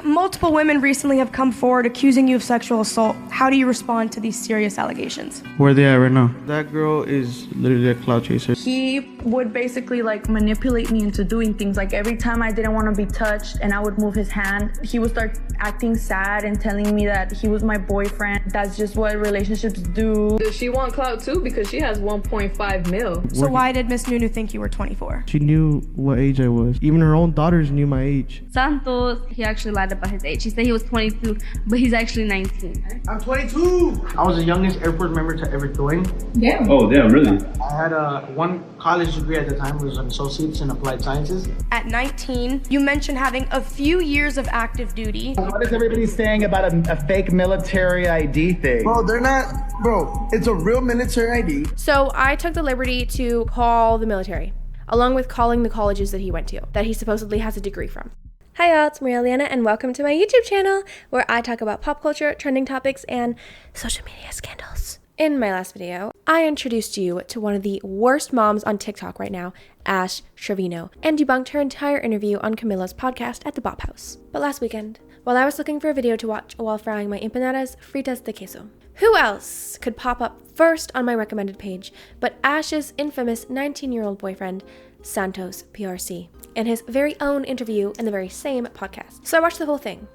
Multiple women recently have come forward accusing you of sexual assault. How do you respond to these serious allegations? Where are they at right now? That girl is literally a cloud chaser. He would basically like manipulate me into doing things. Like every time I didn't want to be touched and I would move his hand, he would start acting sad and telling me that he was my boyfriend. That's just what relationships do. Does she want clout too? Because she has 1.5 mil. So why did Miss Nunu think you were 24? She knew what age I was. Even her own daughters knew my age. Santos, he actually lied about his age. He said he was 22, but he's actually 19. I'm 22! I was the youngest Air Force member to ever join. Yeah. Oh, damn, really? I had one college degree at the time. It was an associate's in applied sciences. At 19, you mentioned having a few years of active duty. What is everybody saying about a fake military ID thing? Bro, they're not, bro, it's a real military ID. So I took the liberty to call the military, along with calling the colleges that he went to, that he supposedly has a degree from. Hi y'all, it's Maria Liana, and welcome to my YouTube channel, where I talk about pop culture, trending topics, and social media scandals. In my last video, I introduced you to one of the worst moms on TikTok right now, Ash Trevino, and debunked her entire interview on Camila's podcast at the Bop House. But last weekend, while I was looking for a video to watch while frying my empanadas fritas de queso, who else could pop up first on my recommended page but Ash's infamous 19-year-old boyfriend, Santos PRC, in his very own interview in the very same podcast. So I watched the whole thing,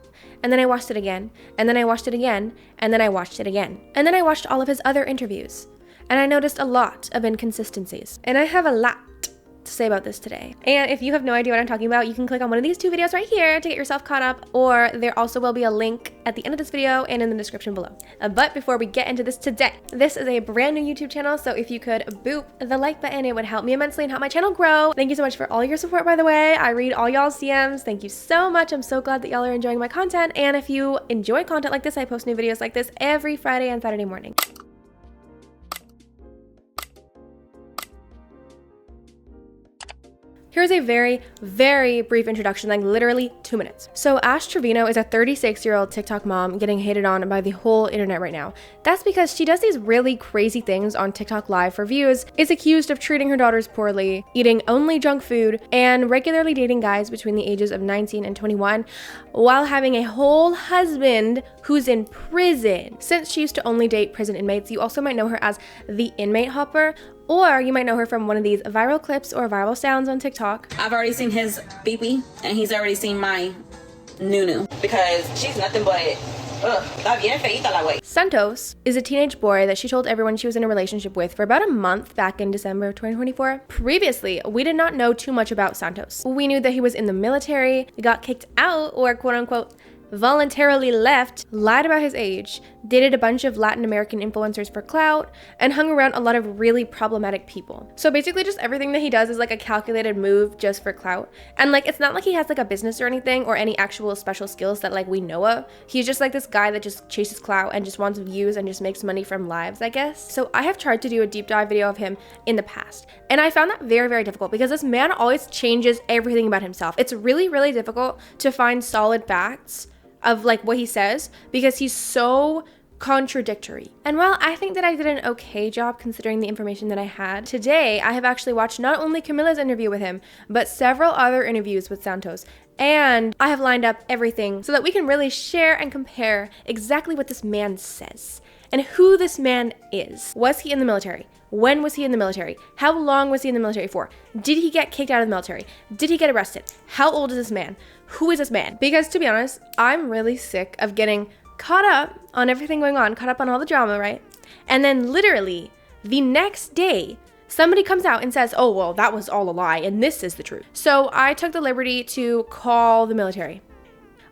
and then I watched it again, and then I watched it again, and then I watched it again. And then I watched all of his other interviews, and I noticed a lot of inconsistencies. And I have a lot to say about this today. And if you have no idea what I'm talking about, you can click on one of these two videos right here to get yourself caught up, or there also will be a link at the end of this video and in the description below. But before we get into this today, this is a brand new YouTube channel, so if you could boop the like button, it would help me immensely and help my channel grow. Thank you so much for all your support, by the way. I read all y'all's DMs. Thank you so much. I'm so glad that y'all are enjoying my content. And if you enjoy content like this, I post new videos like this every Friday and Saturday morning. Here's a very, very brief introduction, like literally 2 minutes. So Ash Trevino is a 36-year-old TikTok mom getting hated on by the whole internet right now. That's because she does these really crazy things on TikTok Live for views, is accused of treating her daughters poorly, eating only junk food, and regularly dating guys between the ages of 19 and 21, while having a whole husband who's in prison. Since she used to only date prison inmates, you also might know her as the inmate hopper, or you might know her from one of these viral clips or viral sounds on TikTok. I've already seen his BB, and he's already seen my Nunu, because she's nothing but, está bien feita la güey. Santos is a teenage boy that she told everyone she was in a relationship with for about a month back in December of 2024. Previously, we did not know too much about Santos. We knew that he was in the military, got kicked out, or quote unquote, voluntarily left, lied about his age, dated a bunch of Latin American influencers for clout, and hung around a lot of really problematic people. So basically just everything that he does is like a calculated move just for clout. And like, it's not like he has like a business or anything or any actual special skills that like we know of. He's just like this guy that just chases clout and just wants views and just makes money from lives, I guess. So I have tried to do a deep dive video of him in the past, and I found that very, very difficult because this man always changes everything about himself. It's really, really difficult to find solid facts of like what he says because he's so contradictory. And while I think that I did an okay job considering the information that I had, today I have actually watched not only Camila's interview with him, but several other interviews with Santos. And I have lined up everything so that we can really share and compare exactly what this man says and who this man is. Was he in the military? When was he in the military? How long was he in the military for? Did he get kicked out of the military? Did he get arrested? How old is this man? Who is this man? Because to be honest, I'm really sick of getting caught up on everything going on, caught up on all the drama, right? And then literally the next day, somebody comes out and says, oh, well, that was all a lie and this is the truth. So I took the liberty to call the military,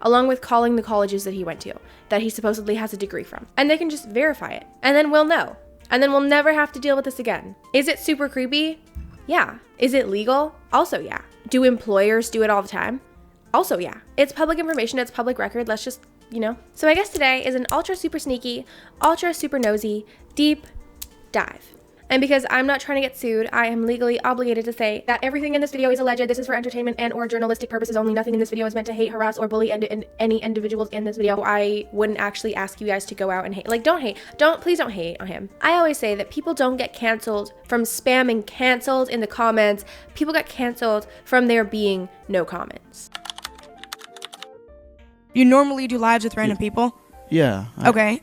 along with calling the colleges that he went to, that he supposedly has a degree from. And they can just verify it. And then we'll know. And then we'll never have to deal with this again. Is it super creepy? Yeah. Is it legal? Also, yeah. Do employers do it all the time? Also, yeah. It's public information, it's public record, let's just, you know. So I guess today is an ultra super sneaky, ultra super nosy, deep dive. And because I'm not trying to get sued, I am legally obligated to say that everything in this video is alleged. This is for entertainment and or journalistic purposes only. Nothing in this video is meant to hate, harass, or bully any individuals in this video. I wouldn't actually ask you guys to go out and hate. Like, don't hate. Please don't hate on him. I always say that people don't get canceled from spamming canceled in the comments. People get canceled from there being no comments. You normally do lives with random people? Yeah. Okay.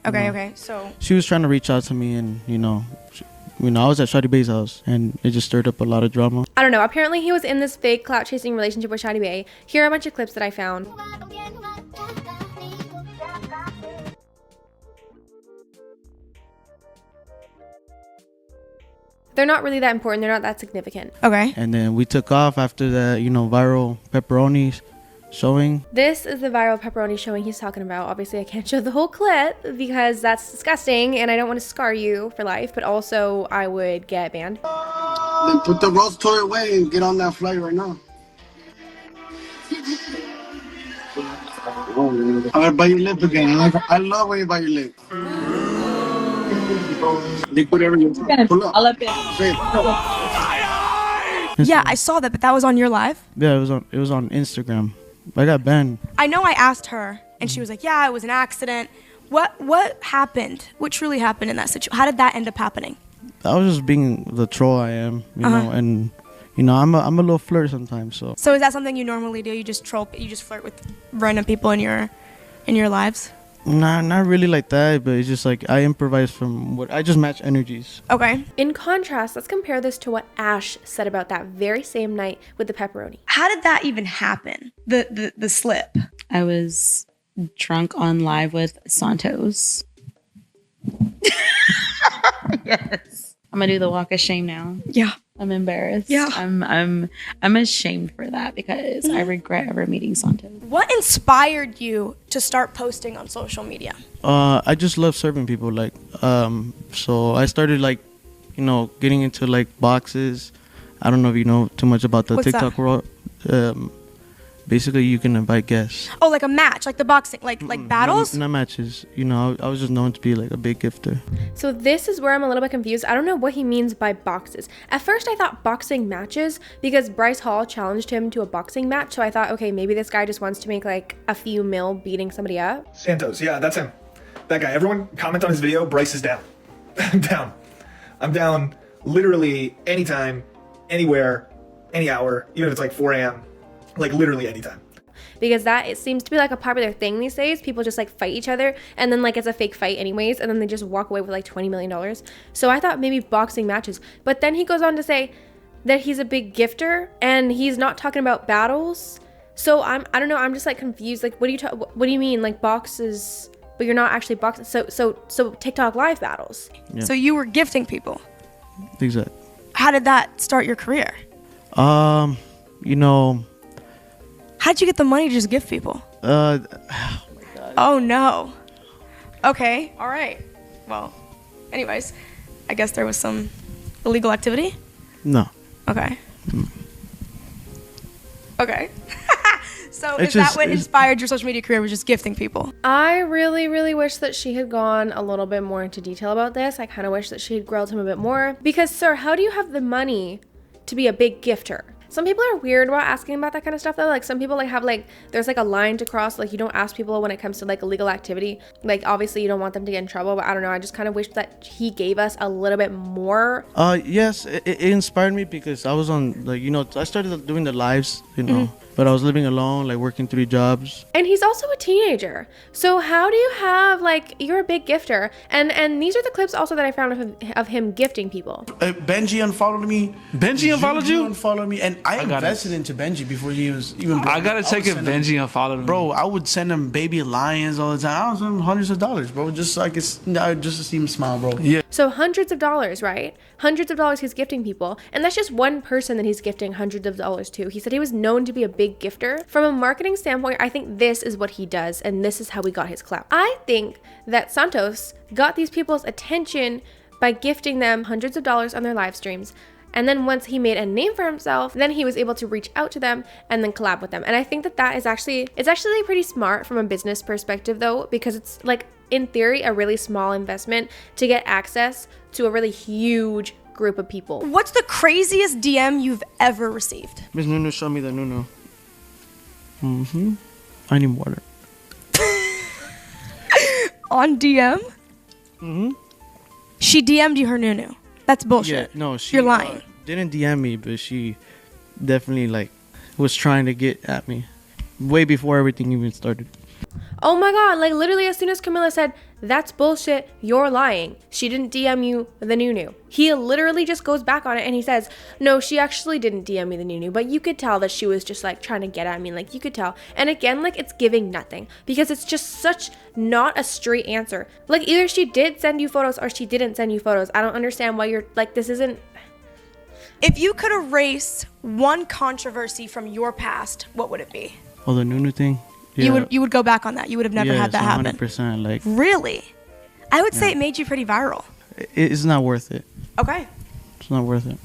So She was trying to reach out to me, and I was at Shawty Bay's house, and it just stirred up a lot of drama. I don't know. Apparently, he was in this fake clout chasing relationship with Shawty Bay. Here are a bunch of clips that I found. They're not really that important. They're not that significant. okay. And then we took off after that, viral pepperonis showing. This is the viral pepperoni showing he's talking about. Obviously, I can't show the whole clip because that's disgusting and I don't want to scar you for life, but also I would get banned. Then put the roast toy away and get on that flight right now. I'm gonna bite your lip again. I love when you bite your lip. They put everything. Pull up. All up in. Yeah, I saw that, but that was on your live? Yeah, it was on Instagram. I got banned. I know I asked her, and she was like, yeah, it was an accident. What happened? What truly happened in that situation? How did that end up happening? I was just being the troll I am, know, and I'm a little flirt sometimes. So So is that something you normally do? You just flirt with random people in your lives? nah, not really like that, but it's just like I improvise from what I just match energies. Okay. In contrast, let's compare this to what Ash said about that very same night with the pepperoni. How did that even happen? The slip. I was drunk on live with Santos. Yes. I'm gonna do the walk of shame now. Yeah. I'm embarrassed. Yeah. I'm ashamed for that because I regret ever meeting Santos. What inspired you to start posting on social media? I just love serving people. So I started getting into boxes. I don't know if you know too much about the What's TikTok that? world. Basically, you can invite guests. Oh, like a match, like the boxing, like battles? Not matches. I was just known to be a big gifter. So this is where I'm a little bit confused. I don't know what he means by boxes. At first I thought boxing matches because Bryce Hall challenged him to a boxing match. So I thought, okay, maybe this guy just wants to make a few mil beating somebody up. Santos, yeah, that's him. That guy. Everyone comment on his video. Bryce is down. I'm down. I'm down literally anytime, anywhere, any hour, even if it's 4 a.m. Literally anytime. Because it seems to be a popular thing these days. People just fight each other and then it's a fake fight anyways and then they just walk away with $20 million. So I thought maybe boxing matches. But then he goes on to say that he's a big gifter and he's not talking about battles. So I don't know, I'm just confused. What do you mean boxes, but you're not actually boxing? So TikTok live battles. Yeah. So you were gifting people. Exactly. How did that start your career? How'd you get the money to just gift people? Oh my God. Oh no. Okay, all right. Well, anyways, I guess there was some illegal activity? No. Okay. Okay. So It's is that just- what inspired your social media career, was just gifting people? I really, really wish that she had gone a little bit more into detail about this. I kind of wish that she had grilled him a bit more. Because, sir, how do you have the money to be a big gifter? Some people are weird about asking about that kind of stuff though. Some people have there's a line to cross. You don't ask people when it comes to illegal activity. Obviously you don't want them to get in trouble, but I don't know. I just kind of wish that he gave us a little bit more. Yes, it inspired me because I was on I started doing the lives, but I was living alone, working 3 jobs. And he's also a teenager. So how do you have you're a big gifter? And these are the clips also that I found of him gifting people. Benji unfollowed me. Benji unfollowed you? Unfollowed me, and I invested into Benji before he was even. I gotta check if Benji unfollowed me. Bro, I would send him baby lions all the time. I was sending him hundreds of dollars, bro, just to see him smile, bro. Yeah. So hundreds of dollars, right? Hundreds of dollars he's gifting people. And that's just one person that he's gifting hundreds of dollars to. He said he was known to be a big gifter. From a marketing standpoint, I think this is what he does, and this is how he got his clout. I think that Santos got these people's attention by gifting them hundreds of dollars on their live streams. And then once he made a name for himself, then he was able to reach out to them and then collab with them. And I think that is actually pretty smart from a business perspective though, because it's in theory, a really small investment to get access to a really huge group of people. What's the craziest DM you've ever received? Miss Nunu showed me the Nunu. I need water. On DM? She DM'd you her Nunu. That's bullshit. Yeah, no, You're lying. Didn't DM me, but she definitely was trying to get at me way before everything even started. Oh my god, like literally as soon as Camilla said, that's bullshit, you're lying, she didn't DM you the Nunu, he literally just goes back on it and he says, no, she actually didn't DM me the Nunu, but you could tell that she was just like trying to get at me, like you could tell. And again, like it's giving nothing because it's just such not a straight answer. Like either she did send you photos or she didn't send you photos. I don't understand why you're like, this isn't. If you could erase one controversy from your past, what would it be? Oh, the Nunu thing? Yeah. You would go back on that. You would have never had that happen. 100%. Like, really? I would say it made you pretty viral. It's not worth it. Okay. It's not worth it.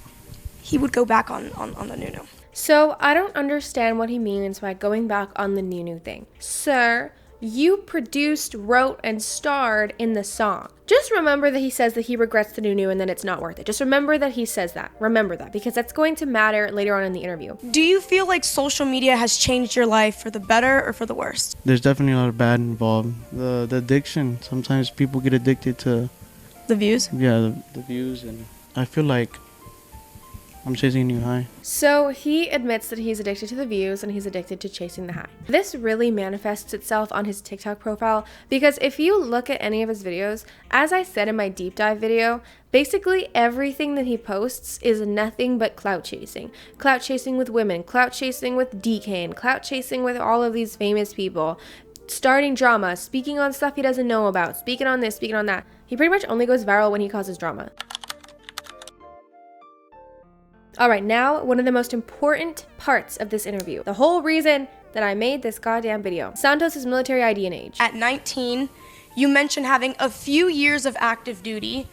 He would go back on the Nunu. So I don't understand what he means by going back on the Nunu thing. Sir, you produced, wrote, and starred in the song. Just remember that he says that he regrets the Nunu and then it's not worth it. Just remember that he says that. Remember that, because that's going to matter later on in the interview. Do you feel like social media has changed your life for the better or for the worse? There's definitely a lot of bad involved. The addiction. Sometimes people get addicted to... The views? Yeah, the views. And I feel like I'm chasing a new high. So he admits that he's addicted to the views and he's addicted to chasing the high. This really manifests itself on his TikTok profile because if you look at any of his videos, as I said in my deep dive video, basically everything that he posts is nothing but clout chasing. Clout chasing with women, clout chasing with DK, clout chasing with all of these famous people, starting drama, speaking on stuff he doesn't know about, speaking on this, speaking on that. He pretty much only goes viral when he causes drama. All right, now one of the most important parts of this interview. The whole reason that I made this goddamn video. Santos' military ID and age. At 19, you mentioned having a few years of active duty.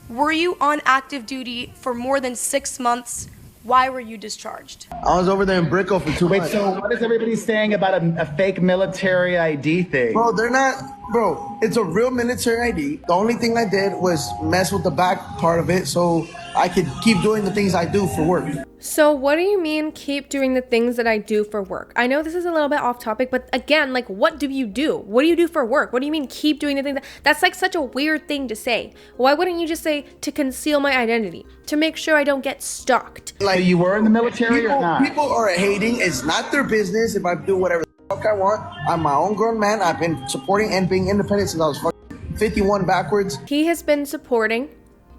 Were you on active duty for more than 6 months? Why were you discharged? I was over there in Brickell for 2 months. Wait, so what is everybody saying about a fake military ID thing? Bro, they're not, bro, it's a real military ID. The only thing I did was mess with the back part of it so I could keep doing the things I do for work. So what do you mean keep doing the things that I do for work? I know this is a little bit off topic, but again, like what do you do? What do you do for work? What do you mean keep doing the things that's like such a weird thing to say. Why wouldn't you just say to conceal my identity? To make sure I don't get stalked. Like, so you were in the military people, or not? People are hating. It's not their business if I do whatever the fuck I want. I'm my own grown man. I've been supporting and being independent since I was 51 backwards. He has been supporting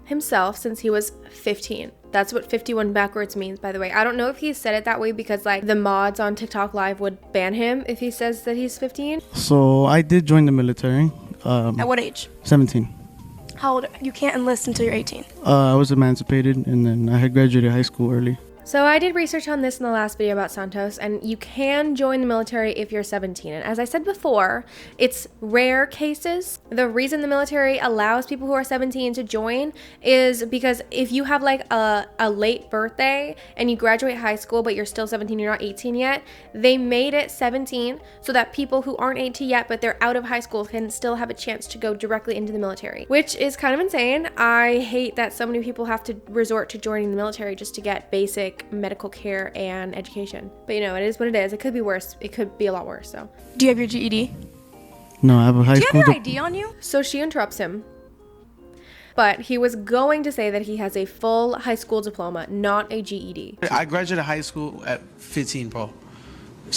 himself since he was 15. That's what 51 backwards means, by the way. I don't know if he said it that way because like the mods on TikTok Live would ban him if he says that he's 15. So I did join the military. At what age? 17. How old? You can't enlist until you're 18. I was emancipated and then I had graduated high school early. So I did research on this in the last video about Santos, and you can join the military if you're 17. And as I said before, it's rare cases. The reason the military allows people who are 17 to join is because if you have like a late birthday and you graduate high school but you're still 17, you're not 18 yet, they made it 17 so that people who aren't 18 yet but they're out of high school can still have a chance to go directly into the military, which is kind of insane. I hate that so many people have to resort to joining the military just to get basic medical care and education. But you know, it is what it is. It could be worse. It could be a lot worse. So, do you have your GED? No, I have a high school. Do you have your ID on you? So she interrupts him. But he was going to say that he has a full high school diploma, not a GED. I graduated high school at 15, bro.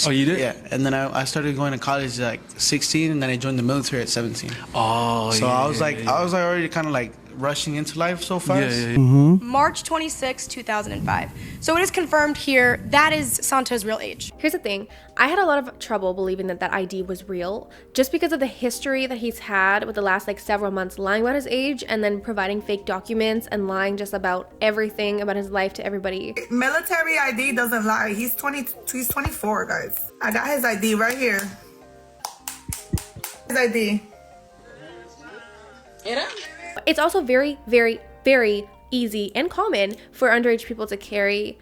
Oh, you did? Yeah, and then I started going to college at like 16, and then I joined the military at 17. Oh, so yeah, I was like, I was already kind of like rushing into life so fast. Yeah. March 26, 2005. So it is confirmed here that is Santos' real age. Here's the thing. I had a lot of trouble believing that that ID was real just because of the history that he's had with the last like several months lying about his age and then providing fake documents and lying just about everything about his life to everybody. Military ID doesn't lie. He's 24, guys. I got his ID right here. His ID. It's also very, very, very easy and common for underage people to carry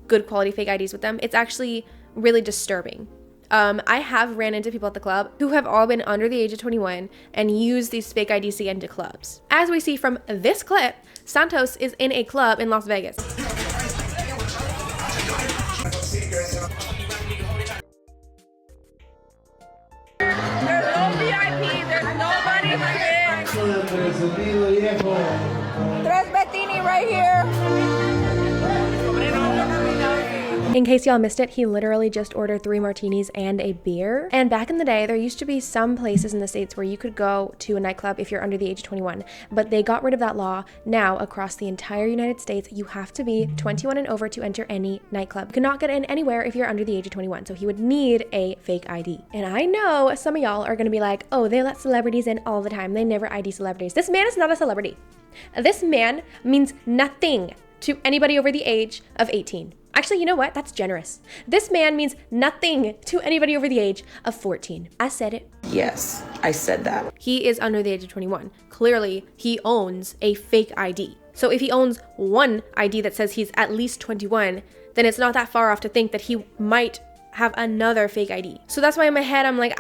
good quality fake IDs with them. It's actually really disturbing. I have ran into people at the club who have all been under the age of 21 and used these fake IDs to get into clubs. As we see from this clip, Santos is in a club in Las Vegas. There's no VIP. There's nobody here. Tres Bettini right here. In case y'all missed it, he literally just ordered 3 martinis and a beer. And back in the day, there used to be some places in the States where you could go to a nightclub if you're under the age of 21, but they got rid of that law. Now, across the entire United States, you have to be 21 and over to enter any nightclub. You cannot get in anywhere if you're under the age of 21, so he would need a fake ID. And I know some of y'all are gonna be like, oh, they let celebrities in all the time. They never ID celebrities. This man is not a celebrity. This man means nothing to anybody over the age of 18. Actually, you know what? That's generous. This man means nothing to anybody over the age of 14. I said it. Yes, I said that. He is under the age of 21. Clearly, he owns a fake ID. So if he owns one ID that says he's at least 21, then it's not that far off to think that he might have another fake ID. So that's why in my head, I'm like,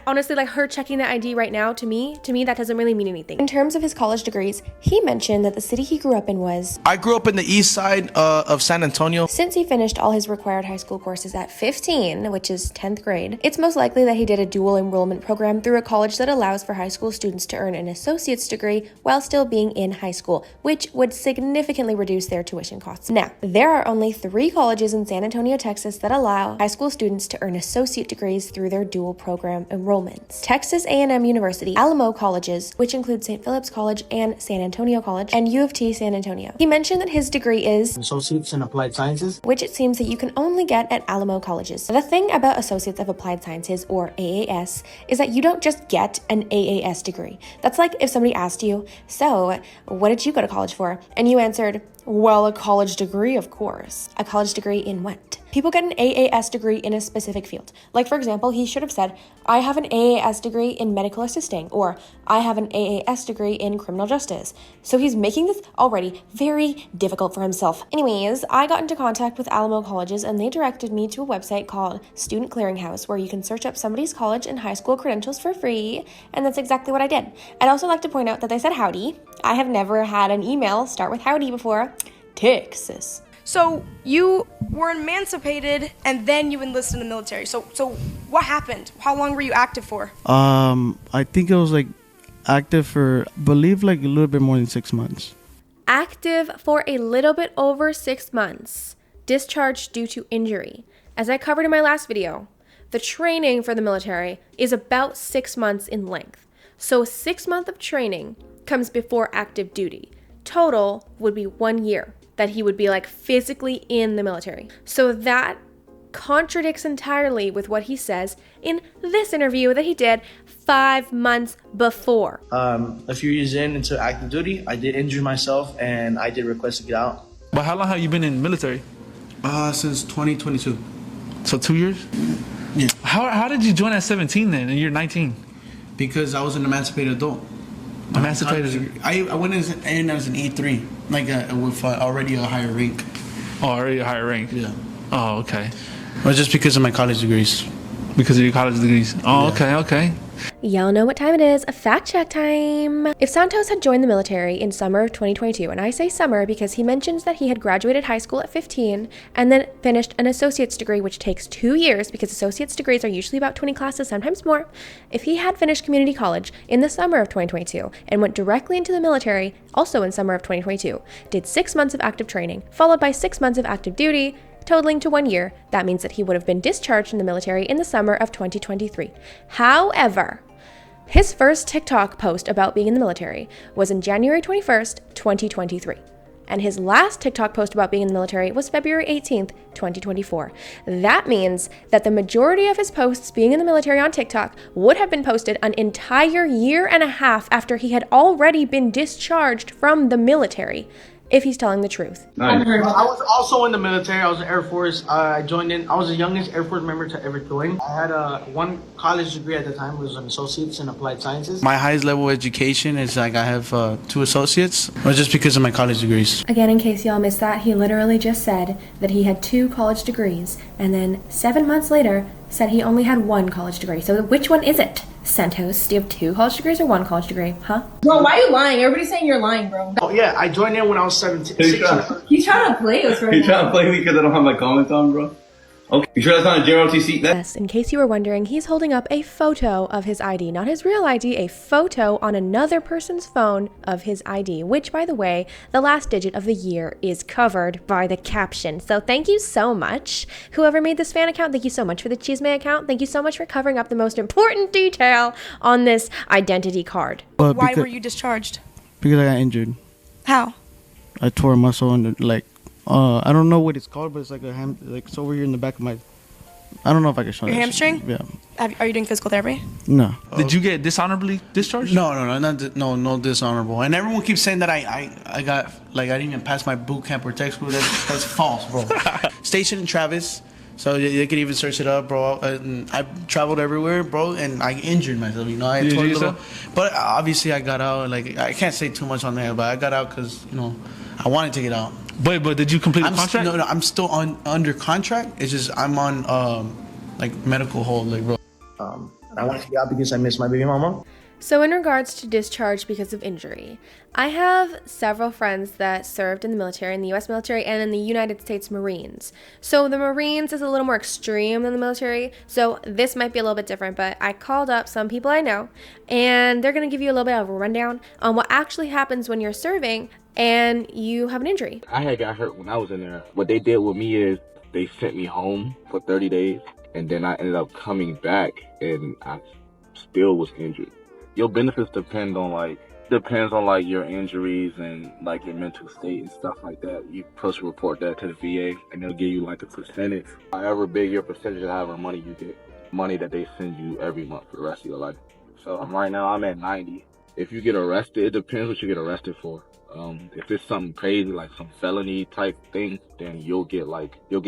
honestly, like her checking the ID right now, to me, that doesn't really mean anything. In terms of his college degrees, he mentioned that the city he grew up in was... I grew up in the east side of San Antonio. Since he finished all his required high school courses at 15, which is 10th grade, it's most likely that he did a dual enrollment program through a college that allows for high school students to earn an associate's degree while still being in high school, which would significantly reduce their tuition costs. Now, there are only 3 colleges in San Antonio, Texas that allow high school students to earn associate degrees through their dual program enrollments. Texas A&M University, Alamo Colleges, which include St. Philip's College and San Antonio College, and U of T San Antonio. He mentioned that his degree is Associates in Applied Sciences, which it seems that you can only get at Alamo Colleges. The thing about Associates of Applied Sciences, or AAS, is that you don't just get an AAS degree. That's like if somebody asked you, so what did you go to college for? And you answered, well, a college degree, of course. A college degree in what? People get an AAS degree in a specific field. Like, for example, he should have said, I have an AAS degree in medical assisting, or I have an AAS degree in criminal justice. So he's making this already very difficult for himself. Anyways, I got into contact with Alamo Colleges, and they directed me to a website called Student Clearinghouse, where you can search up somebody's college and high school credentials for free, and that's exactly what I did. I'd also like to point out that they said howdy. I have never had an email start with howdy before. Texas. So you were emancipated and then you enlisted in the military. So what happened? How long were you active for? I think it was like active for, I believe, like a little bit more than 6 months. Active for a little bit over 6 months. Discharged due to injury. As I covered in my last video, the training for the military is about 6 months in length. So 6 months of training comes before active duty. Total would be 1 year that he would be like physically in the military. So that contradicts entirely with what he says in this interview that he did 5 months before. A few years into active duty, I did injure myself and I did request to get out. But how long have you been in the military? Since 2022. So 2 years? Yeah. How did you join at 17 then and you're 19? Because I was an emancipated adult. Emancipated? I went in as an E3, like with already a higher rank. Oh, already a higher rank? Yeah. Oh, okay. Well, just because of my college degrees. Because of your college degrees? Oh, yeah. Okay. Y'all know what time it is. Fact check time. If Santos had joined the military in summer of 2022, and I say summer because he mentions that he had graduated high school at 15 and then finished an associate's degree, which takes 2 years because associate's degrees are usually about 20 classes, sometimes more. If he had finished community college in the summer of 2022 and went directly into the military, also in summer of 2022, did 6 months of active training, followed by 6 months of active duty, totaling to 1 year, that means that he would have been discharged from the military in the summer of 2023. However, his first TikTok post about being in the military was in January 21st, 2023. And his last TikTok post about being in the military was February 18th, 2024. That means that the majority of his posts being in the military on TikTok would have been posted an entire year and a half after he had already been discharged from the military, if he's telling the truth. I was also in the military. I was in Air Force. I joined in. I was the youngest Air Force member to ever join. I had one college degree at the time. It was an associates in applied sciences. My highest level education is like I have 2 associates, but just because of my college degrees. Again, in case y'all missed that, he literally just said that he had 2 college degrees, and then 7 months later said he only had 1 college degree. So which one is it? Santos, do you have 2 college degrees or 1 college degree? Huh? Bro, why are you lying? Everybody's saying you're lying, bro. Oh yeah, I joined in when I was 17. He's trying to play us right now. He's trying to play me because I don't have my comments on, bro. Okay, you sure that's not a JROTC? Yes, in case you were wondering, he's holding up a photo of his ID, not his real ID, a photo on another person's phone of his ID, which, by the way, the last digit of the year is covered by the caption. So thank you so much. Whoever made this fan account, thank you so much for the Chisme account. Thank you so much for covering up the most important detail on this identity card. Why were you discharged? Because I got injured. How? I tore a muscle and I don't know what it's called, but it's like it's over here in the back of my. I don't know if I can show Your that hamstring? shit. Yeah. Are you doing physical therapy? No. Did you get dishonorably discharged? No dishonorable. And everyone keeps saying that I got I didn't even pass my boot camp or tech school. That's false, bro. Stationed in Travis, so they could even search it up, bro. And I traveled everywhere, bro, and I injured myself. I tore a little. But obviously I got out. I can't say too much on there, but I got out because I wanted to get out. But did you complete the contract? No, I'm still under contract. It's just I'm on medical hold, bro. I wanted to get out because I miss my baby mama. So in regards to discharge because of injury, I have several friends that served in the military, in the U.S. military, and in the United States Marines. So the Marines is a little more extreme than the military, so this might be a little bit different, but I called up some people I know, and they're going to give you a little bit of a rundown on what actually happens when you're serving and you have an injury. I had got hurt when I was in there. What they did with me is they sent me home for 30 days, and then I ended up coming back, and I still was injured. Your benefits depends on your injuries and your mental state and stuff like that. You supposed to report that to the VA, and they'll give you a percentage. However big your percentage of however money you get, money that they send you every month for the rest of your life. So right now I'm at 90. If you get arrested, it depends what you get arrested for. If it's something crazy like some felony type thing, then you'll get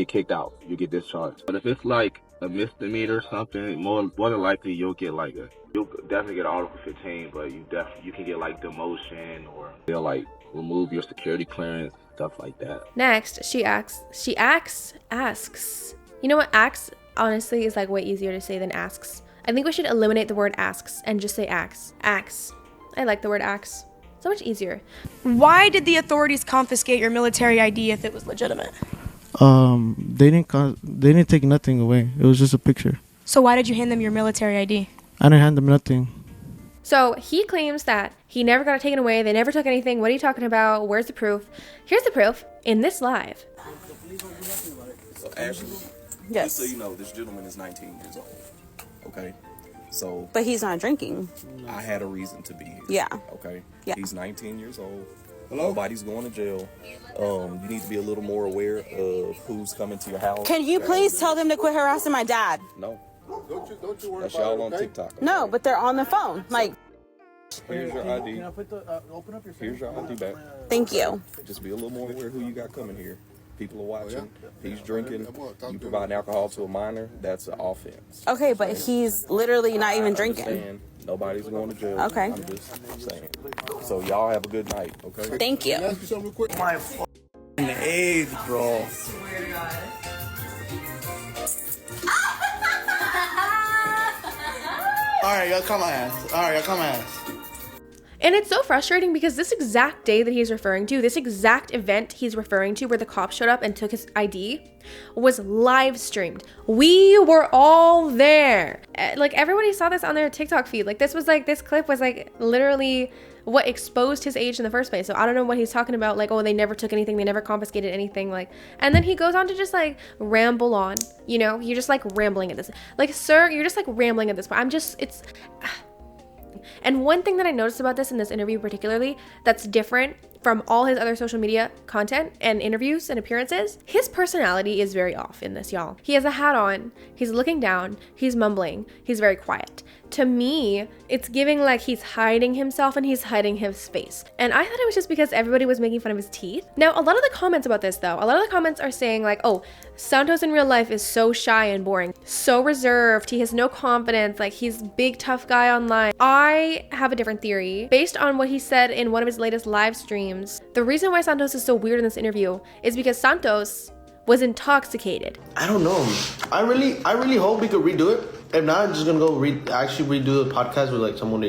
kicked out. You'll get discharged. But if it's a misdemeanor or something, more than likely you'll definitely get Article 15, but you can get demotion, or they'll remove your security clearance, stuff like that. Next, she asks. You know what? Asks honestly is way easier to say than asks. I think we should eliminate the word asks and just say acts. Acts. I like the word acts. So much easier. Why did the authorities confiscate your military ID if it was legitimate? They didn't take nothing away. It was just a picture. So why did you hand them your military ID? I didn't hand them nothing. So he claims that he never got it taken away. They never took anything. What are you talking about? Where's the proof? Here's the proof in this live. So Ashley, just so you know, this gentleman is 19 years old. Okay. So, but he's not drinking. I had a reason to be here. Yeah. Okay. Yeah. He's 19 years old. Hello? Nobody's going to jail. You need to be a little more aware of who's coming to your house. Can you please tell them to quit harassing my dad? No. Don't you worry. That's y'all on TikTok. Okay? No, but they're on the phone. Here's your ID. Can I open up your phone? Here's your ID back. Thank you. Just be a little more aware who you got coming here. People are watching. He's drinking. You provide alcohol to a minor. That's an offense. Okay, but he's literally not even drinking. Nobody's going to jail. Okay. I'm just saying. So y'all have a good night. Okay. Thank you. My f***ing age, bro. All right, y'all come on. And it's so frustrating because this exact day that he's referring to, this exact event he's referring to where the cops showed up and took his ID was live streamed. We were all there. Everybody saw this on their TikTok feed. This clip was literally what exposed his age in the first place. So I don't know what he's talking about. They never took anything. They never confiscated anything. And then he goes on to just ramble on, you're just rambling at this. Sir, you're just rambling at this point. And one thing that I noticed about this in this interview particularly that's different from all his other social media content and interviews and appearances, his personality is very off in this, y'all. He has a hat on, he's looking down, he's mumbling, he's very quiet. To me, it's giving he's hiding himself and he's hiding his face. And I thought it was just because everybody was making fun of his teeth. Now, a lot of the comments about this though, a lot of the comments are saying oh, Santos in real life is so shy and boring, so reserved, he has no confidence, he's big tough guy online. I have a different theory. Based on what he said in one of his latest live streams, the reason why Santos is so weird in this interview is because Santos was intoxicated. I don't know. I really hope we could redo it. If not, I'm just gonna go redo the podcast with someone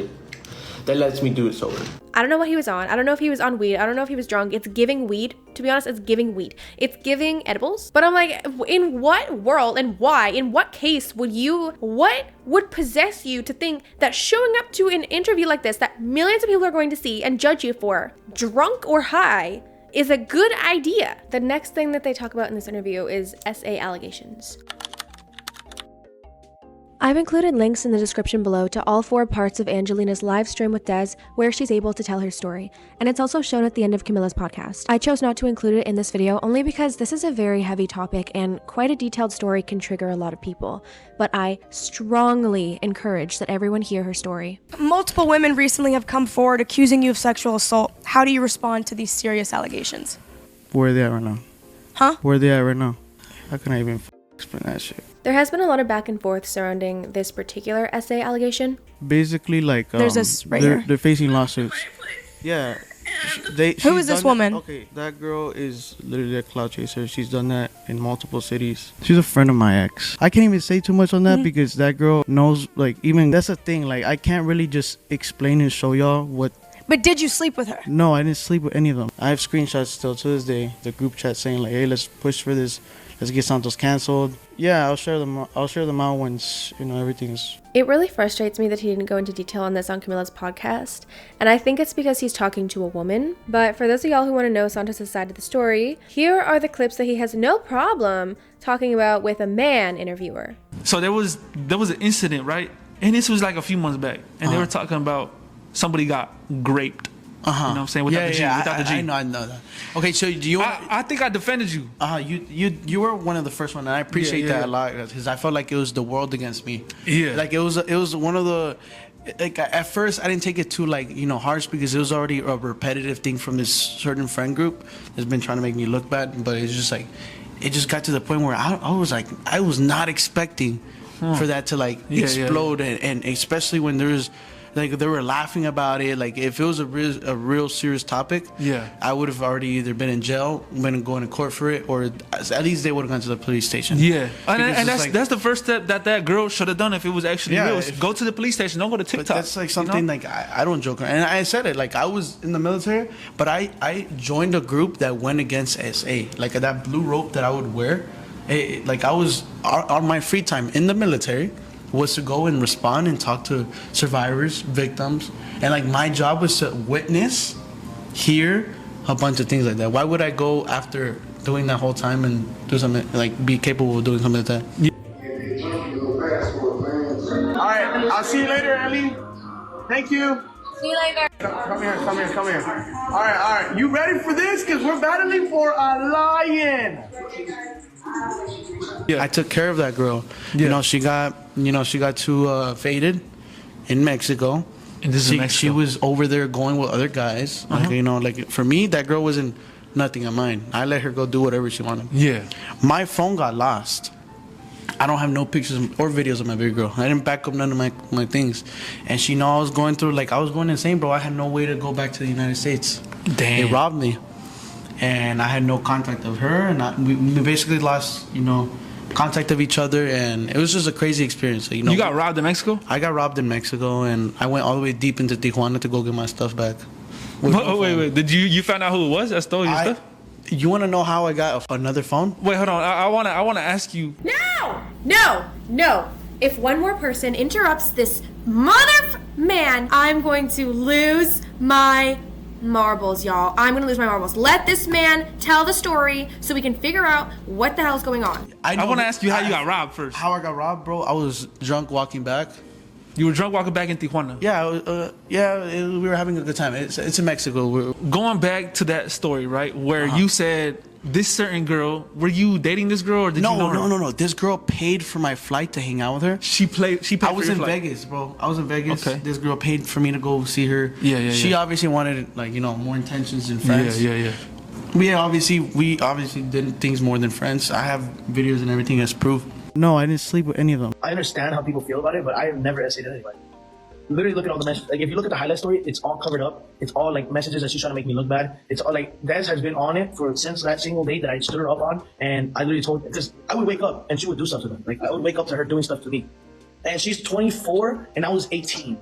that lets me do it sober. I don't know what he was on. I don't know if he was on weed. I don't know if he was drunk. It's giving weed. To be honest, it's giving weed. It's giving edibles. But I'm like, in what world and why, in what case what would possess you to think that showing up to an interview like this that millions of people are going to see and judge you for, drunk or high, is a good idea? The next thing that they talk about in this interview is SA allegations. I've included links in the description below to all 4 parts of Angelina's live stream with Des where she's able to tell her story, and it's also shown at the end of Camilla's podcast. I chose not to include it in this video only because this is a very heavy topic and quite a detailed story can trigger a lot of people, but I strongly encourage that everyone hear her story. Multiple women recently have come forward accusing you of sexual assault. How do you respond to these serious allegations? Where are they at right now? Huh? Where are they at right now? How can I even explain that shit? There has been a lot of back and forth surrounding this particular SA allegation. Basically, like, There's this right here. They're facing lawsuits. Yeah. Who is this woman? Okay, that girl is literally a cloud chaser. She's done that in multiple cities. She's a friend of my ex. I can't even say too much on that because that girl knows, like, even that's the thing. Like, I can't really just explain and show y'all what. But did you sleep with her? No, I didn't sleep with any of them. I have screenshots still to this day. The group chat saying like, hey, let's push for this. Let's get Santos canceled. Yeah, I'll share them out once, everything's... It really frustrates me that he didn't go into detail on this on Camilla's podcast, and I think it's because he's talking to a woman. But for those of y'all who want to know Santos' side of the story, here are the clips that he has no problem talking about with a man interviewer. So there was an incident, right? And this was like a few months back, and they were talking about somebody got raped. You know what I'm saying? Without the G. I know that. Okay, so do you... I think I defended you. You were one of the first ones, and I appreciate that a lot, because I felt like it was the world against me. Yeah. Like, it was one of the... Like, at first, I didn't take it too, like, harsh, because it was already a repetitive thing from this certain friend group that's been trying to make me look bad, but it's just, like, it just got to the point where I was, like, I was not expecting for that to, like, explode, and especially when there's... Like, they were laughing about it. Like, if it was a real serious topic, I would have already either been in jail, been going to court for it, or at least they would have gone to the police station. Yeah, and that's the first step that girl should have done if it was actually real. Go to the police station. Don't go to TikTok. But that's like something like I don't joke around. And I said it, like, I was in the military, but I joined a group that went against SA. Like, that blue rope that I would wear, like, I was on my free time in the military was to go and respond and talk to survivors, victims, and like my job was to witness, hear a bunch of things like that. Why would I go after doing that whole time and do something, like, be capable of doing something like that? All right, I'll see you later, Ellie. Thank you. See you later. Come here. All right. You ready for this? Because we're battling for a lion. Yeah, I took care of that girl. Yeah. She got too faded in Mexico. And this is Mexico. She was over there going with other guys. Like, for me, that girl wasn't nothing of mine. I let her go do whatever she wanted. Yeah. My phone got lost. I don't have no pictures or videos of my baby girl. I didn't back up none of my things. And she I was going through, like, I was going insane, bro. I had no way to go back to the United States. Damn. They robbed me. And I had no contact of her, and we basically lost, contact of each other, and it was just a crazy experience. You got robbed in Mexico? I got robbed in Mexico, and I went all the way deep into Tijuana to go get my stuff back. Wait. Did you find out who it was that stole your stuff? You want to know how I got another phone? Wait, hold on. I wanna ask you. No. If one more person interrupts this man, I'm going to lose my marbles, y'all. I'm gonna lose my marbles. Let this man tell the story so we can figure out what the hell's going on. I want to ask you how you got robbed first. How I got robbed, bro? I was drunk walking back. You were drunk walking back in Tijuana? Yeah, we were having a good time. It's in Mexico. Going back to that story, right, where you said this certain girl, were you dating this girl or did you know her? No. This girl paid for my flight to hang out with her. She paid I was in Vegas, bro. I was in Vegas. Okay. This girl paid for me to go see her. Yeah. She obviously wanted, like, more intentions than friends. Yeah. We obviously did things more than friends. I have videos and everything as proof. No, I didn't sleep with any of them. I understand how people feel about it, but I have never essayed anybody. Literally look at all the messages. Like, if you look at the highlight story, it's all covered up. It's all like messages that she's trying to make me look bad. It's all like Des has been on it since that single day that I stood her up on, and I literally told her, because I would wake up and she would do stuff to them. Like, I would wake up to her doing stuff to me, and she's 24 and I was 18.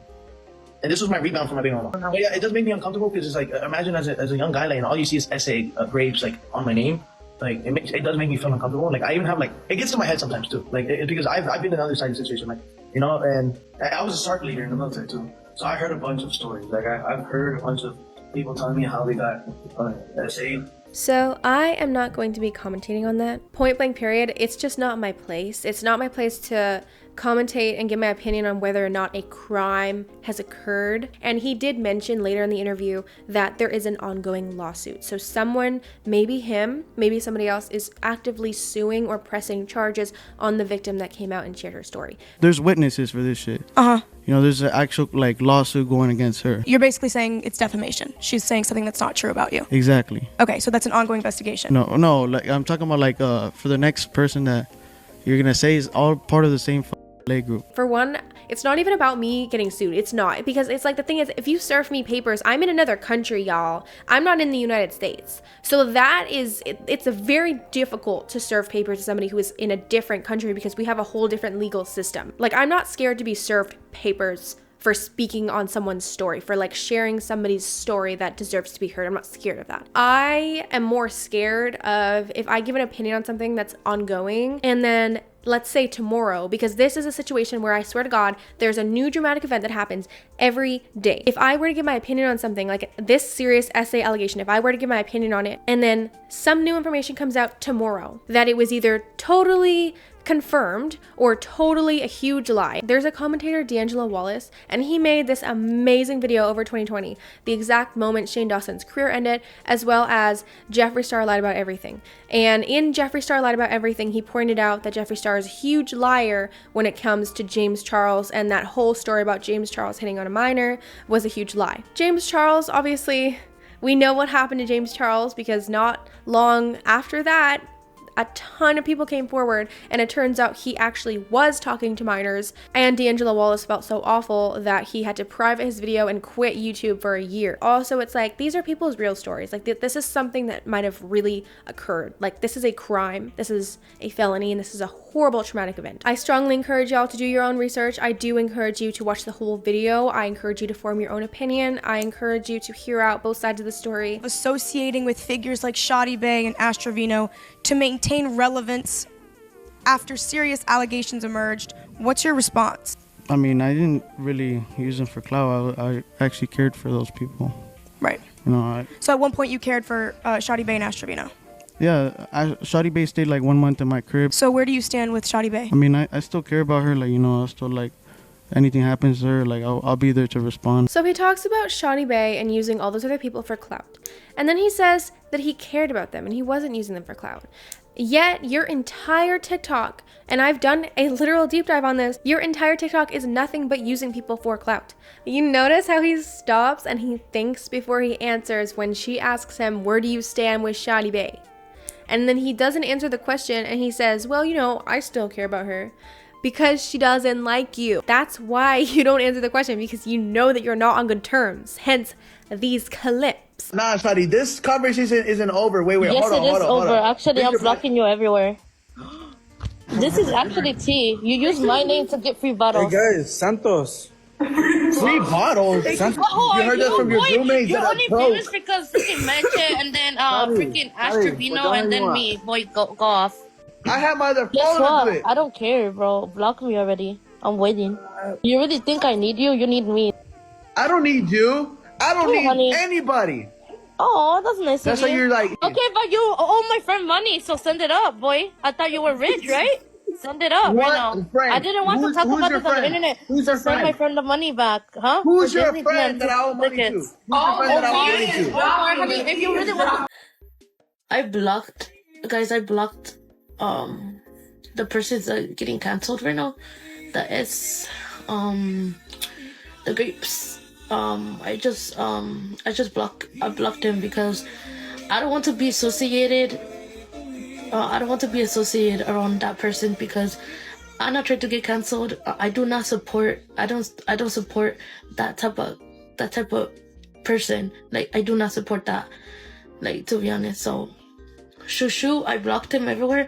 And this was my rebound from my being mama. But yeah, it does make me uncomfortable because it's like, imagine as a young guy, like, and all you see is essay grapes like on my name. Like it does make me feel uncomfortable. Like I even have like, it gets to my head sometimes too. Like because I've been in the other side of the situation, like, you know, and I was a SARC leader in the military too. So I heard a bunch of stories. Like I've heard a bunch of people telling me how they got essay. So I am not going to be commentating on that. Point blank period, it's just not my place. It's not my place to commentate and give my opinion on whether or not a crime has occurred. And he did mention later in the interview that there is an ongoing lawsuit. So someone, maybe him, maybe somebody else, is actively suing or pressing charges on the victim that came out and shared her story. There's witnesses for this shit. You know, there's an actual like lawsuit going against her. You're basically saying it's defamation. She's saying something that's not true about you. Exactly. Okay, so that's an ongoing investigation. No, like I'm talking about like for the next person that you're gonna say is all part of the same LA group. For one, it's not even about me getting sued. It's not, because it's like, the thing is, if you serve me papers, I'm in another country, y'all. I'm not in the United States. So that is, it's a very difficult to serve papers to somebody who is in a different country because we have a whole different legal system. Like, I'm not scared to be served papers for speaking on someone's story, for like sharing somebody's story that deserves to be heard. I'm not scared of that. I am more scared of if I give an opinion on something that's ongoing and then let's say tomorrow, because this is a situation where I swear to God, there's a new dramatic event that happens every day. If I were to give my opinion on something like this serious essay allegation, if I were to give my opinion on it and then some new information comes out tomorrow that it was either totally confirmed or totally a huge lie. There's a commentator, D'Angelo Wallace, and he made this amazing video over 2020, the exact moment Shane Dawson's career ended, as well as Jeffree Star lied about everything. And in Jeffree Star lied about everything, he pointed out that Jeffree Star is a huge liar when it comes to James Charles, and that whole story about James Charles hitting on a minor was a huge lie. James Charles, obviously, we know what happened to James Charles because not long after that, a ton of people came forward, and it turns out he actually was talking to minors, and D'Angelo Wallace felt so awful that he had to private his video and quit YouTube for a year. Also, it's like, these are people's real stories. Like, this is something that might have really occurred. Like, this is a crime, this is a felony, and this is a horrible traumatic event. I strongly encourage y'all to do your own research. I do encourage you to watch the whole video. I encourage you to form your own opinion. I encourage you to hear out both sides of the story. Associating with figures like Shadi Bey and Ash Trevino to maintain relevance after serious allegations emerged. What's your response? I mean, I didn't really use them for clout. I actually cared for those people. Right. You know, so at one point you cared for Shadi Bey and Ash Trevino? Yeah, Shadi Bey stayed like 1 month in my crib. So where do you stand with Shadi Bey? I mean, I still care about her. Like, you know, I still like, anything happens to her, like I'll be there to respond. So he talks about Shadi Bey and using all those other people for clout. And then he says that he cared about them and he wasn't using them for clout. Yet your entire TikTok, and I've done a literal deep dive on this, your entire TikTok is nothing but using people for clout. You notice how he stops and he thinks before he answers when she asks him, where do you stand with Shadi Bey? And then he doesn't answer the question and he says, well, you know, I still care about her. Because she doesn't like you. That's why you don't answer the question, because you know that you're not on good terms. Hence, these clips. Nah, Shadi, this conversation isn't over. Wait, yes, hold on. Yes, it is over. Actually, I'm blocking you everywhere. This is actually tea. You use my name to get free bottles. Hey guys, Santos. Free bottles? Santos, you heard that from your roommates? You're only famous because freaking Meche and then freaking Ash Trevino and then me. Boy, go off. I have my other Guess phone what? to do it. I don't care, bro. Block me already. I'm waiting. You really think I need you? You need me. I don't need you. I don't need anybody. Oh, that's nice That's of how you. you're like. Okay, but you owe my friend money, so send it up, boy. I thought you were rich, right? Send it up right now. Friend? I didn't want to talk about this on the internet. Who's your Send friend? my friend the money back, huh? Who's For your Disneyland friend that I owe money to? Who's your friend that I owe money to? Honey, if you really want I blocked the person's getting canceled right now. That is the grapes. I blocked him because I don't want to be associated. I don't want to be associated around that person because I'm not trying to get canceled. I don't support that type of person. Like, I do not support that. Like, to be honest. So Shushu, I blocked him everywhere.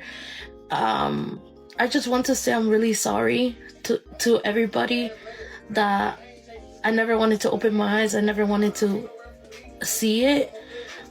I just want to say I'm really sorry to everybody that I never wanted to open my eyes. I never wanted to see it.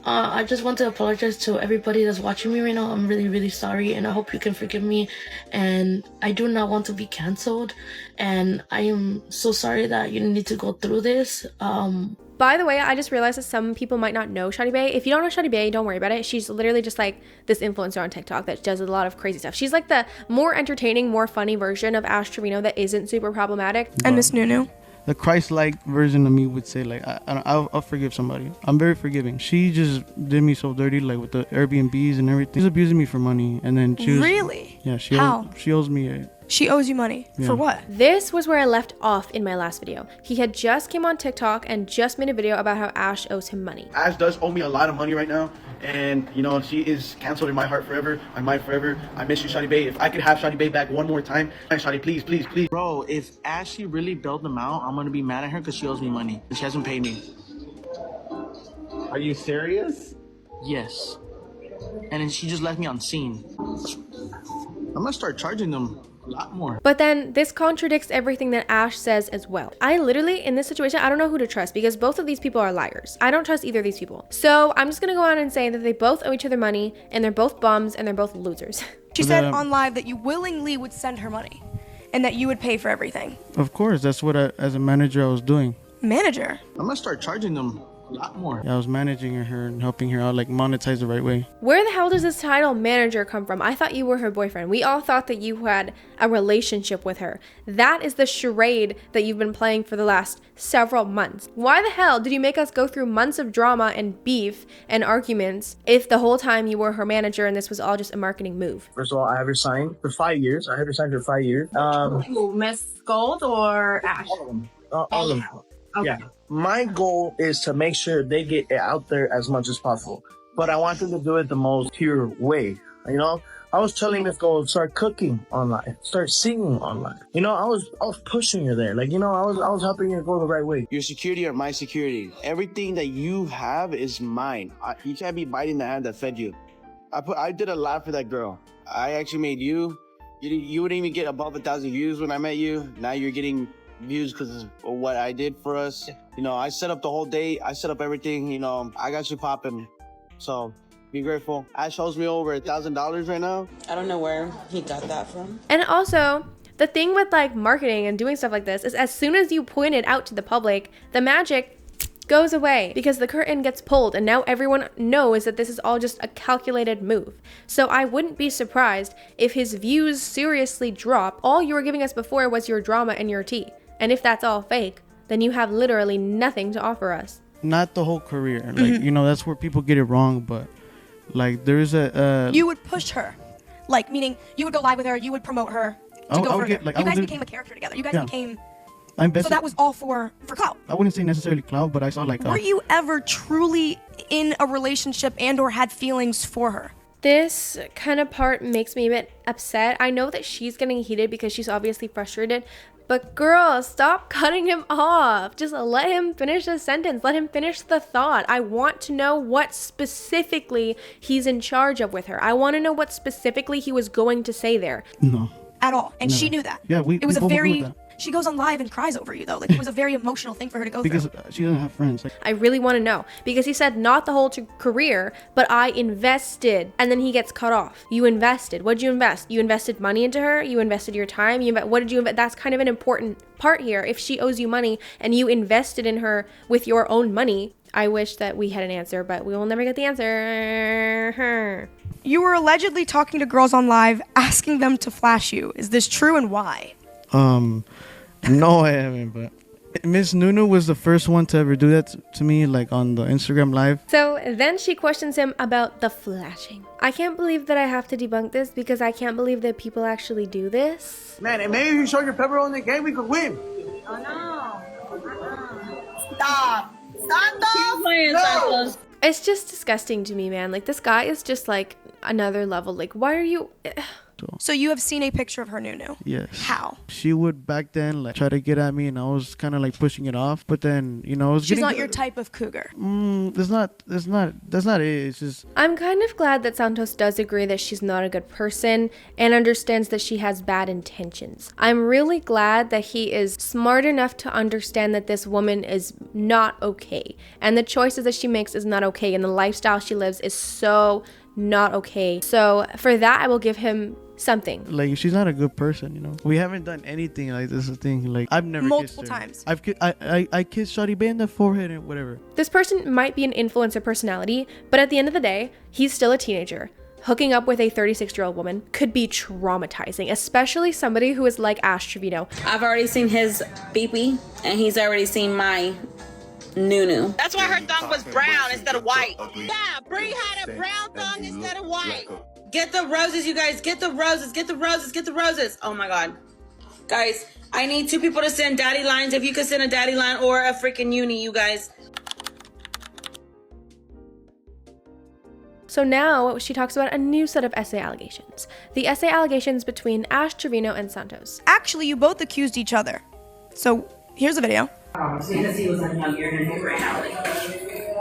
I just want to apologize to everybody that's watching me right now. I'm really, really sorry, and I hope you can forgive me. And I do not want to be canceled, and I am so sorry that you need to go through this. By the way, I just realized that some people might not know Shadi Bae. If you don't know Shadi Bae, don't worry about it. She's literally just like this influencer on TikTok that does a lot of crazy stuff. She's like the more entertaining, more funny version of Ash Trevino that isn't super problematic. And Miss Nunu. The Christ-like version of me would say, like, I'll forgive somebody. I'm very forgiving. She just did me so dirty, like with the Airbnbs and everything. She's abusing me for money, and then she was, Really? Yeah, How? She owes me She owes you money. Yeah. For what? This was where I left off in my last video. He had just came on TikTok and just made a video about how Ash owes him money. Ash does owe me a lot of money right now, and you know, she is canceled in my heart forever, my mind forever. I miss you, Shadi Bae. If I could have Shadi Bae back one more time, Shadi, please, please, please. Bro, if Ashley really bailed them out, I'm gonna be mad at her because she owes me money. She hasn't paid me. Are you serious? Yes. And then she just left me on scene. I'm gonna start charging them a lot more. But then this contradicts everything that Ash says as well. I literally, in this situation, I don't know who to trust because both of these people are liars. I don't trust either of these people. So I'm just gonna go on and say that they both owe each other money and they're both bums and they're both losers. She said on live that you willingly would send her money and that you would pay for everything. Of course, that's what as a manager I was doing. Manager? I'm gonna start charging them a lot more. Yeah, I was managing her and helping her out, like monetize the right way. Where the hell does this title manager come from? I thought you were her boyfriend. We all thought that you had a relationship with her. That is the charade that you've been playing for the last several months. Why the hell did you make us go through months of drama and beef and arguments if the whole time you were her manager and this was all just a marketing move? First of all, I have her signed for 5 years. I have her signed for 5 years. Miss Gold or Ash? All of them. Okay. Yeah. My goal is to make sure they get it out there as much as possible. But I want them to do it the most pure way. You know, I was telling Miss Gold, start cooking online, start singing online. You know, I was pushing her there. Like, you know, I was helping her go the right way. Your security or my security. Everything that you have is mine. You can't be biting the hand that fed you. I did a lot for that girl. I actually made you. You wouldn't even get above 1,000 views when I met you. Now you're getting views because of what I did for us. You know, I set up the whole date. I set up everything. You know, I got you popping. So be grateful. Ash owes me over $1,000 right now. I don't know where he got that from. And also, the thing with like marketing and doing stuff like this is as soon as you point it out to the public, the magic goes away because the curtain gets pulled and now everyone knows that this is all just a calculated move. So I wouldn't be surprised if his views seriously drop. All you were giving us before was your drama and your tea. And if that's all fake, then you have literally nothing to offer us. Not the whole career. Like, you know, that's where people get it wrong, but like there's a you would push her, like meaning you would go live with her, you would promote her to go further. You guys became a character together. You guys became. So that was all for clout. I wouldn't say necessarily clout, but I saw like. Were you ever truly in a relationship and/or had feelings for her? This kind of part makes me a bit upset. I know that she's getting heated because she's obviously frustrated. But girl, stop cutting him off. Just let him finish the sentence. Let him finish the thought. I want to know what specifically he's in charge of with her. I want to know what specifically he was going to say there. No. At all. And she knew that. Yeah, it was a very... She goes on live and cries over you though. Like it was a very emotional thing for her to go because through. Because she doesn't have friends. Like, I really want to know. Because he said not the whole career, but I invested. And then he gets cut off. You invested. What'd you invest? You invested money into her? You invested your time? What did you invest? That's kind of an important part here. If she owes you money and you invested in her with your own money, I wish that we had an answer, but we will never get the answer. You were allegedly talking to girls on live, asking them to flash you. Is this true and why? No, I haven't, but Miss Nunu was the first one to ever do that to me, like on the Instagram live. So then she questions him about the flashing. I can't believe that I have to debunk this because I can't believe that people actually do this. Man, and maybe if you show your pepper on the game, we could win. Oh no. Stop. Santos. It's just disgusting to me, man. Like this guy is just like another level. Like why are you... So you have seen a picture of her nunu? Yes. How? She would back then like try to get at me, and I was kind of like pushing it off. But then, you know, it was She's not your type of cougar. That's not it. It's just. I'm kind of glad that Santos does agree that she's not a good person and understands that she has bad intentions. I'm really glad that he is smart enough to understand that this woman is not okay, and the choices that she makes is not okay, and the lifestyle she lives is so not okay. So for that, I will give him something. Like, she's not a good person, you know. We haven't done anything like this. Thing like I've never multiple kissed her. times. I kissed Shawty Bay in the forehead and whatever. This person might be an influencer personality, but at the end of the day, he's still a teenager. Hooking up with a 36-year-old woman could be traumatizing, especially somebody who is like Ash Trevino. I've already seen his beepee, and he's already seen my nunu. That's why her thumb was brown instead of white. Yeah, Bree had a brown thumb instead of white. Get the roses, you guys. Get the roses. Get the roses. Get the roses. Oh my God. Guys, I need 2 people to send daddy lines. If you could send a daddy line or a freaking uni, you guys. So now she talks about a new set of essay allegations. The essay allegations between Ash Trevino and Santos. Actually, you both accused each other. So here's a video. Because he was like, no, you're gonna do it right now.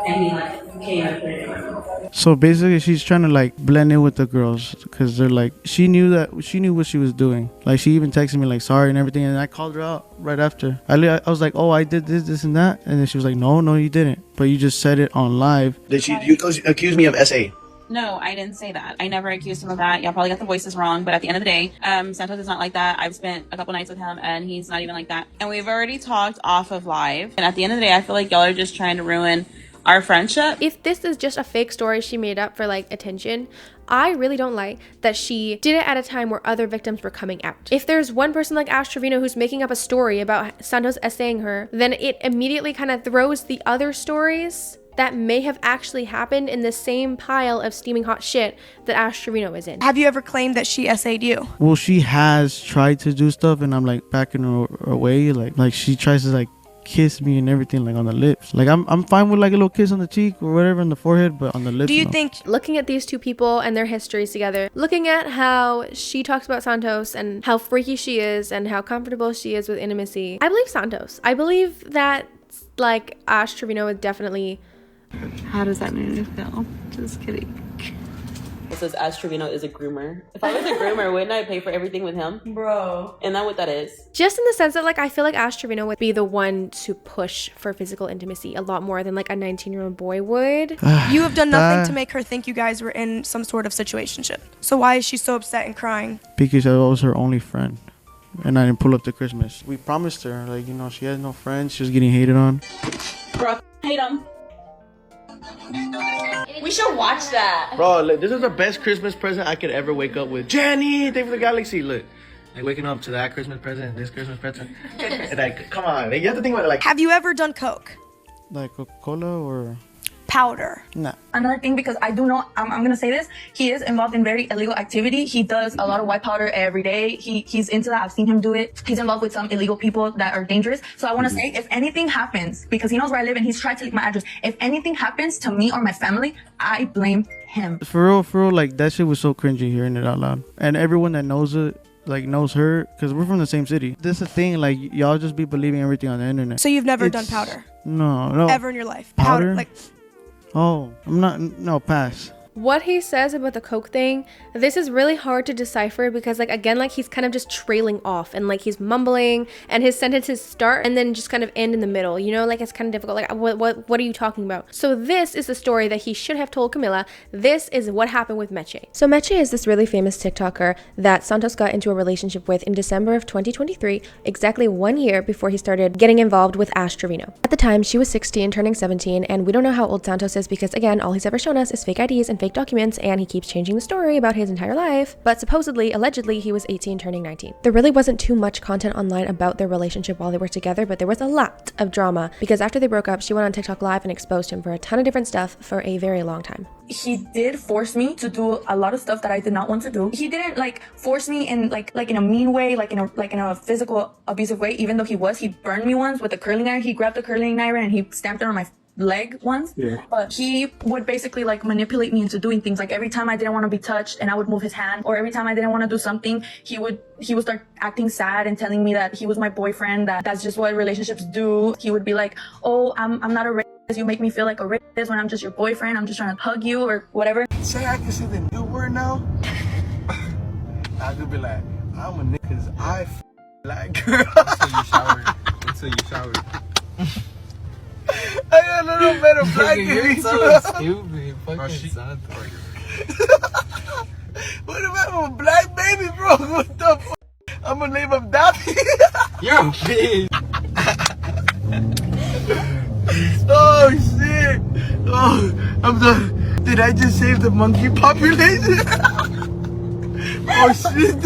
And he like came and put it in my mouth. So basically, she's trying to like blend in with the girls because they're like, she knew what she was doing. Like, she even texted me like sorry and everything, and I called her out right after. I was like, oh, I did this and that, and then she was like, no, you didn't, but you just said it on live. Did you accuse me of SA? No, I didn't say that. I never accused him of that. Y'all probably got the voices wrong, but at the end of the day, Santos is not like that. I've spent a couple nights with him, and he's not even like that. And we've already talked off of live. And at the end of the day, I feel like y'all are just trying to ruin our friendship. If this is just a fake story she made up for like attention, I really don't like that she did it at a time where other victims were coming out. If there's one person like Ash Trevino who's making up a story about Santos essaying her, then it immediately kind of throws the other stories that may have actually happened in the same pile of steaming hot shit that Ash Trevino is in. Have you ever claimed that she essayed you? Well, she has tried to do stuff, and I'm like backing her away. Like she tries to like kiss me and everything, like on the lips. Like I'm fine with like a little kiss on the cheek or whatever on the forehead, but on the lips. Do you think, looking at these two people and their histories together, looking at how she talks about Santos and how freaky she is and how comfortable she is with intimacy, I believe Santos. I believe that like Ash Trevino would definitely. How does that make me feel? Just kidding. It says Ash Trevino is a groomer. If I was a groomer, wouldn't I pay for everything with him? Bro. Isn't that what that is? Just in the sense that like I feel like Ash Trevino would be the one to push for physical intimacy a lot more than like a 19-year-old boy would. You have done nothing to make her think you guys were in some sort of situationship. So why is she so upset and crying? Because I was her only friend, and I didn't pull up to Christmas. We promised her, like, you know, she had no friends. She was getting hated on. Bro, hate him. We should watch that. Bro, look, this is the best Christmas present I could ever wake up with. Jenny, thank you for the galaxy. Look, like waking up to that Christmas present, this Christmas present. And like, come on, like, you have to think about it. Like, have you ever done coke? Like Coca-Cola or powder? Nah. Another thing, because I do know, I'm gonna say this, he is involved in very illegal activity. He does a lot of white powder every day. He's into that. I've seen him do it. He's involved with some illegal people that are dangerous. So I want to say, if anything happens, because he knows where I live and he's tried to leak my address, if anything happens to me or my family, I blame him. For real, like, that shit was so cringy hearing it out loud. And everyone that knows it, like, knows her, because we're from the same city. This is the thing, like, y'all just be believing everything on the internet. So you've never done powder? No. Ever in your life? Powder? Like, oh, I'm not, no, pass. What he says about the coke thing, this is really hard to decipher because, like, again, like, he's kind of just trailing off and, like, he's mumbling and his sentences start and then just kind of end in the middle, you know? Like, it's kind of difficult. Like, what are you talking about? So this is the story that he should have told Camila. This is what happened with Meche. So Meche is this really famous TikToker that Santos got into a relationship with in December of 2023, exactly 1 year before he started getting involved with Ash Trevino. At the time, she was 16, turning 17, and we don't know how old Santos is because, again, all he's ever shown us is fake IDs and fake documents, and he keeps changing the story about his entire life. But supposedly, allegedly, he was 18 turning 19. There really wasn't too much content online about their relationship while they were together, but there was a lot of drama because after they broke up, she went on TikTok Live and exposed him for a ton of different stuff for a very long time. He did force me to do a lot of stuff that I did not want to do. He didn't like force me in like in a mean way, like in a physical abusive way. Even though he burned me once with a curling iron. He grabbed the curling iron and he stamped it on my leg ones. Yeah. But he would basically like manipulate me into doing things. Like every time I didn't want to be touched and I would move his hand, or every time I didn't want to do something, he would start acting sad and telling me that he was my boyfriend, that's just what relationships do. He would be like, oh, I'm not a rapist. You make me feel like a rapist when I'm just your boyfriend. I'm just trying to hug you or whatever. Say I can say the new word now. I could be like, I'm a nigga's black girl. Until you showered. I got a little better black You're so girl. stupid. Fucking Santos. What if I'm a black baby, bro? What the fuck? I'm gonna name him Daffy. You're a bitch. Oh shit. Oh, I'm done. Did I just save the monkey population? Oh shit.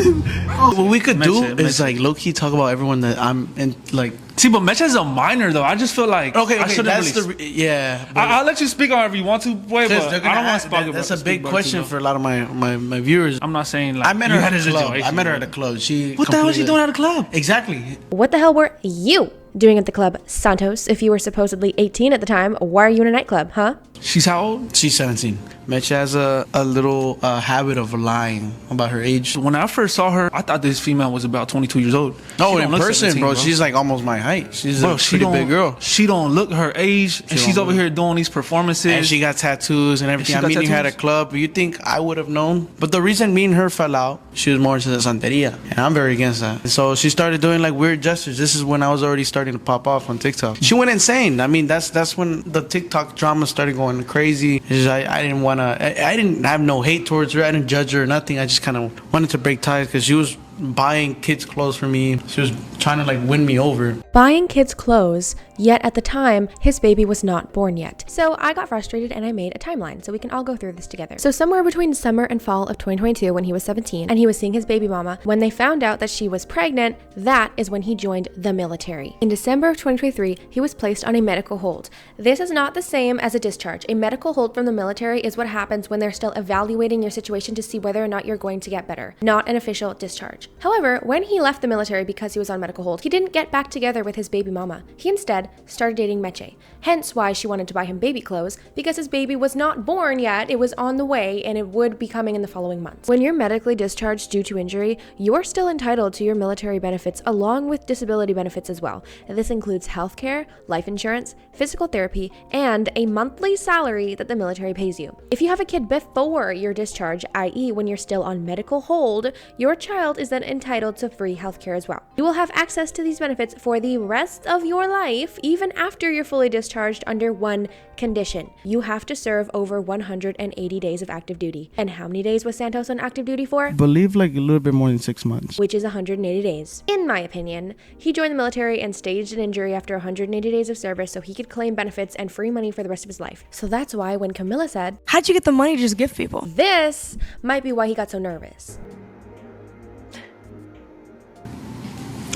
Oh. What we could do is like low key talk about everyone that I'm in, like. See, but Mecha is a minor though. I just feel like okay, I shouldn't that's really. Yeah. I'll let you speak however you want to, boy. But I don't want to speak about. That's a big question for a lot of my viewers. I'm not saying like I met her at a club. I met her at a club. What the hell is she doing at a club? Exactly. What the hell were you doing at the club, Santos? If you were supposedly 18 at the time, why are you in a nightclub, huh? She's how old? She's 17. Mecha has a little habit of lying about her age. When I first saw her, I thought this female was about 22 years old. Oh, in person, bro, she's like almost my height. She's a pretty big girl. She don't look her age, and she's over here doing these performances. And she got tattoos and everything. I mean, you had a club. You think I would have known? But the reason me and her fell out, she was more into the santeria, and I'm very against that. So she started doing like weird gestures. This is when I was already starting to pop off on TikTok. She went insane. I mean, that's when the TikTok drama started going crazy. I didn't want to. I didn't have no hate towards her. I didn't judge her or nothing. I just kind of wanted to break ties because she was buying kids clothes for me. She was trying to like win me over. Buying kids clothes, yet at the time, his baby was not born yet. So I got frustrated and I made a timeline so we can all go through this together. So somewhere between summer and fall of 2022 when he was 17 and he was seeing his baby mama, when they found out that she was pregnant, that is when he joined the military. In December of 2023, he was placed on a medical hold. This is not the same as a discharge. A medical hold from the military is what happens when they're still evaluating your situation to see whether or not you're going to get better, not an official discharge. However, when he left the military because he was on medical hold, he didn't get back together with his baby mama. He instead started dating Meche. Hence why she wanted to buy him baby clothes, because his baby was not born yet, it was on the way, and it would be coming in the following months. When you're medically discharged due to injury, you're still entitled to your military benefits along with disability benefits as well. This includes healthcare, life insurance, physical therapy, and a monthly salary that the military pays you. If you have a kid before your discharge, i.e. when you're still on medical hold, your child is then entitled to free healthcare as well. You will have access to these benefits for the rest of your life, even after you're fully discharged, under one condition. You have to serve over 180 days of active duty. And how many days was Santos on active duty for? I believe like a little bit more than 6 months. Which is 180 days. In my opinion, he joined the military and staged an injury after 180 days of service so he could claim benefits and free money for the rest of his life. So that's why when Camilla said, "How'd you get the money to just give people?" This might be why he got so nervous.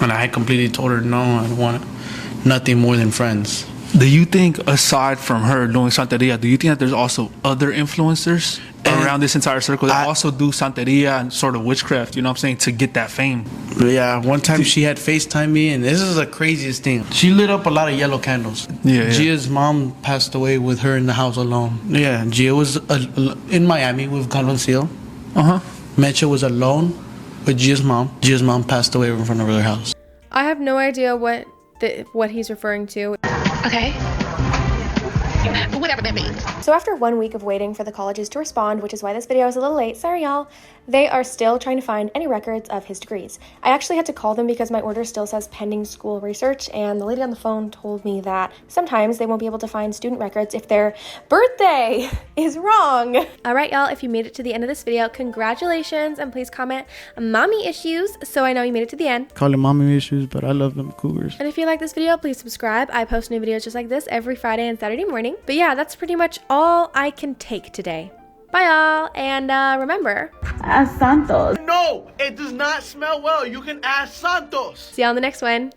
And I completely told her, no, I don't want nothing more than friends. Do you think, aside from her doing Santeria, do you think that there's also other influencers around this entire circle that also do Santeria and sort of witchcraft, you know what I'm saying, to get that fame? Yeah, one time she had FaceTime me, and this is the craziest thing. She lit up a lot of yellow candles. Yeah. Gia's mom passed away with her in the house alone. Yeah, Gia was in Miami with Calvancillo. Mecha was alone with Gia's mom. Gia's mom passed away in front of her house. I have no idea what he's referring to. Okay. Whatever that means. So after 1 week of waiting for the colleges to respond, which is why this video is a little late, sorry y'all, they are still trying to find any records of his degrees. I actually had to call them because my order still says pending school research, and the lady on the phone told me that sometimes they won't be able to find student records if their birthday is wrong. All right, y'all, if you made it to the end of this video, congratulations, and please comment mommy issues so I know you made it to the end. Call it mommy issues, but I love them cougars. And if you like this video, please subscribe. I post new videos just like this every Friday and Saturday morning. But yeah, that's pretty much all I can take today. Bye y'all, and remember, ask Santos. No, it does not smell well. You can ask Santos. See y'all on the next one.